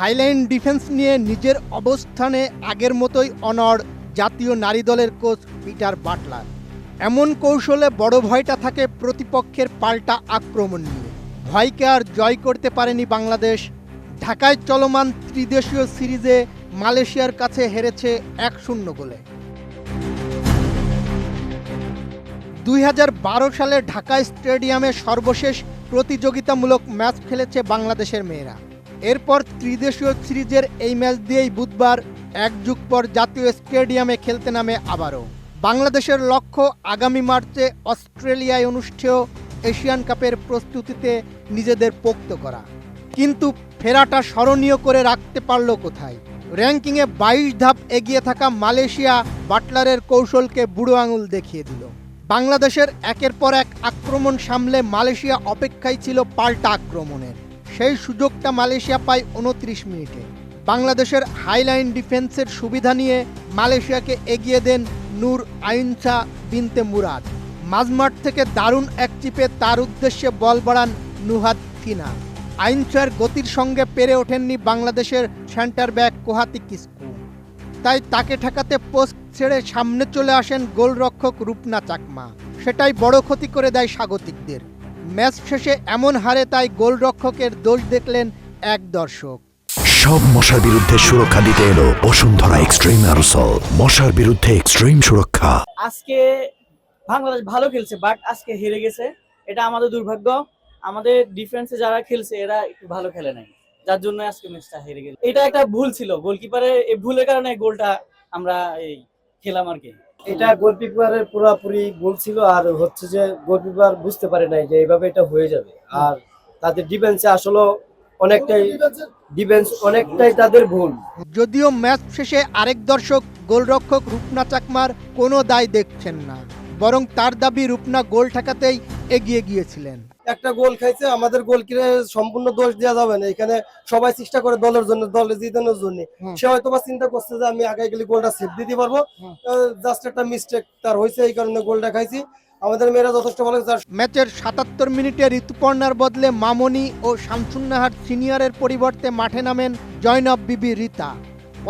Highline defence নিয়ে নিজের অবস্থানে আগের মতোই অনড় জাতীয় নারী দলের কোচ পিটার বাটলার। এমন কৌশলে বড় ভয়টা থাকে প্রতিপক্ষের পাল্টা আক্রমণ নিয়ে। ভয়কে আর জয় করতে পারেনি বাংলাদেশ। ঢাকায় চলমান ত্রিদেশীয় সিরিজে মালয়েশিয়ার কাছে হেরেছে 1-0 গোলে। 2012 সালে ঢাকা স্টেডিয়ামে সর্বশেষ প্রতিযোগিতামূলক ম্যাচ খেলেছে বাংলাদেশের মেয়েরা। এরপর ত্রিদেশীয় সিরিজের এই ম্যাচ দিয়েই বুধবার এক যুগ পর জাতীয় স্টেডিয়ামে খেলতে নামে আবারও। বাংলাদেশের লক্ষ্য আগামী মার্চে অস্ট্রেলিয়ায় অনুষ্ঠেয় এশিয়ান কাপের প্রস্তুতিতে নিজেদের পোক্ত করা। কিন্তু ফেরাটা স্মরণীয় করে রাখতে পারল কোথায়? র্যাঙ্কিংয়ে 22 ধাপ এগিয়ে থাকা মালয়েশিয়া বাটলারের কৌশলকে বুড়ো আঙুল দেখিয়ে দিল। বাংলাদেশের একের পর এক আক্রমণ সামলে মালয়েশিয়া অপেক্ষায় ছিল পাল্টা আক্রমণের। সেই সুযোগটা মালয়েশিয়া পায় 29 মিনিটে। বাংলাদেশের হাইলাইন ডিফেন্সের সুবিধা নিয়ে মালয়েশিয়াকে এগিয়ে দেন নূর আইনসা বিনতে মুরাদ। মাঝমাঠ থেকে দারুণ এক চিপে তার উদ্দেশ্যে বল বাড়ান নুহাত ফিনা। আইনসার গতির সঙ্গে পেরে ওঠেননি বাংলাদেশের সেন্টার ব্যাক কোহাতি কিসকু। তাই তাকে ঠেকাতে পোস্ট ছেড়ে সামনে চলে আসেন গোলরক্ষক রূপনা চাকমা। সেটাই বড় ক্ষতি করে দেয় স্বাগতিকদের। ম্যাচ শেষে এমন হারে তাই গোলরক্ষকের দোষ দেখলেন এক দর্শক। সব মশার বিরুদ্ধে সুরক্ষা দিতে এলো বসুন্ধরা এক্সট্রিম অ্যারোসল। মশার বিরুদ্ধে এক্সট্রিম সুরক্ষা। আজকে বাংলাদেশ ভালো খেলছে, বাট আজকে হেরে গেছে। এটা আমাদের দুর্ভাগ্য। আমাদের ডিফেন্সে যারা খেলছে এরা একটু ভালো খেলে নাই, যার জন্য আজকে ম্যাচটা হেরে গেল। এটা একটা ভুল ছিল গোলকিপারের, এই ভুলের কারণে গোলটা আমরা এই খেলাম আর কি। এটা গোলকিপারের পুরোপুরি ভুল ছিল, আর হচ্ছে যে গোলকিপার বুঝতে পারে নাই যে এইভাবে এটা হয়ে যাবে। আর তাদের ডিফেন্সে আসলে অনেকটাই তাদের ভুল। যদিও ম্যাচ শেষে আরেক দর্শক গোলরক্ষক রূপনা চাকমার কোনো দায় দেখছেন না, বরং তার দাবি রূপনা গোল ঠেকাতেই এগিয়ে গিয়েছিলেন। একটা গোল খাইছে, আমাদের গোলকিপারে সম্পূর্ণ দোষ দেওয়া যাবে না। এখানে সবাই চেষ্টা করে দলের জন্য, দলে জিতানোর জন্য। সে হয়তো বা চিন্তা করছে যে আমি আগে গেলে গোলটা সেভ দিতে পারবো, জাস্ট একটা মিস্টেক তার হয়েছে, এই কারণে গোলটা খাইছি। আমাদের মেয়েরা যথেষ্ট ভালো। ম্যাচের 77 মিনিটে ঋতুপর্ণার বদলে মামনি ও শামসুন্নাহার সিনিয়রের পরিবর্তে মাঠে নামেন জয়নব বিবি রীতা।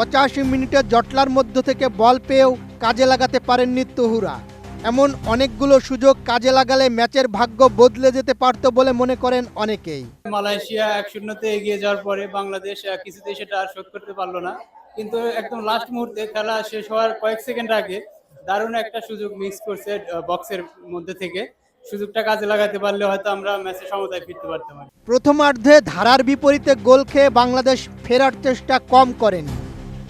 85 মিনিটে জটলার মধ্য থেকে বল পেয়েও কাজে লাগাতে পারেননি তহুরা। এমন অনেকগুলো সুযোগ কাজে লাগালে ম্যাচের ভাগ্য বদলে যেতে পারত বলে মনে করেন অনেকেই। মালয়েশিয়া 1-0 এগিয়ে যাওয়ার পরে বাংলাদেশ কিছুতেই সেটা আর শোধ করতে পারলো না। কিন্তু একদম লাস্ট মুহূর্তে খেলা শেষ হওয়ার কয়েক সেকেন্ড আগে দারুণ একটা সুযোগ মিস করছে বক্সের মধ্যে থেকে। সুযোগটা কাজে লাগাতে পারলে হয়তো আমরা ম্যাচে সমতায় ফিরতে পারতাম। প্রথমার্ধে ধারার বিপরীতে গোল খেয়ে বাংলাদেশ ফেরার চেষ্টা কম করেনি,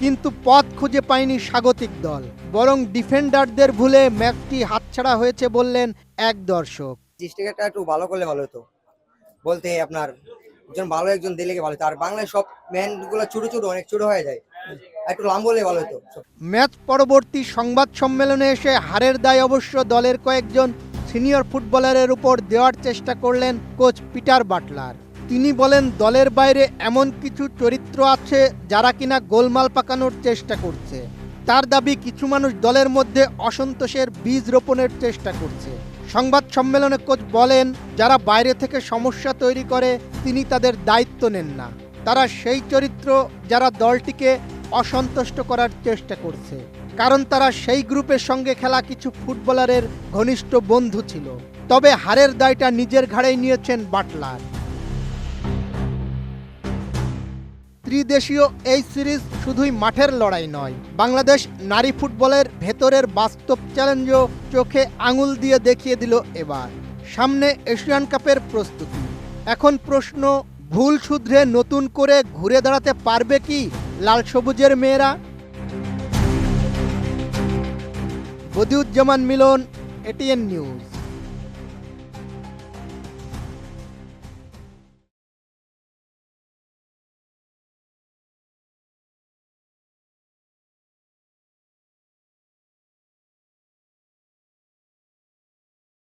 কিন্তু পথ খুঁজে পায়নি স্বাগতিক দল। বরং ডিফেন্ডারদের ভুলে ম্যাচটি হাতছাড়া হয়েছে বললেন এক দর্শক। স্ট্রাইকারটা একটু ভালো করলে ভালো হতো, বলতে আপনার একজন ভালো একজন দিলে ভালো হতো। আর বাংলায় সব ম্যান গুলো ছোট ছোট, অনেক ছোট হয়ে যায়, একটু লম্বা হলে ভালো হতো। ম্যাচ পরবর্তী সংবাদ সম্মেলনে এসে হারের দায় অবশ্য দলের কয়েকজন সিনিয়র ফুটবলারের উপর দেওয়ার চেষ্টা করলেন কোচ পিটার বাটলার। তিনি বলেন দলের বাইরে এমন কিছু চরিত্র আছে যারা কিনা গোলমাল পাকানোর চেষ্টা করছে। তার দাবি কিছু মানুষ দলের মধ্যে অসন্তোষের বীজ রোপণের চেষ্টা করছে। সংবাদ সম্মেলনে কোচ বলেন যারা বাইরে থেকে সমস্যা তৈরি করে তিনি তাদের দায়িত্ব নেন না। তারা সেই চরিত্র যারা দলটিকে অসন্তুষ্ট করার চেষ্টা করছে, কারণ তারা সেই গ্রুপের সঙ্গে খেলা কিছু ফুটবলারের ঘনিষ্ঠ বন্ধু ছিল। তবে হারের দায়টা নিজের ঘাড়েই নিয়েছেন বাটলার। ত্রিদেশীয় এই সিরিজ শুধুই মাঠের লড়াই নয়, বাংলাদেশ নারী ফুটবলের ভেতরের বাস্তব চ্যালেঞ্জও চোখে আঙুল দিয়ে দেখিয়ে দিল এবার। সামনে এশিয়ান কাপের প্রস্তুতি। এখন প্রশ্ন, ভুল শুধরে নতুন করে ঘুরে দাঁড়াতে পারবে কি লাল সবুজের মেয়েরা? বদিউজ্জামান মিলন, এটিএন নিউজ।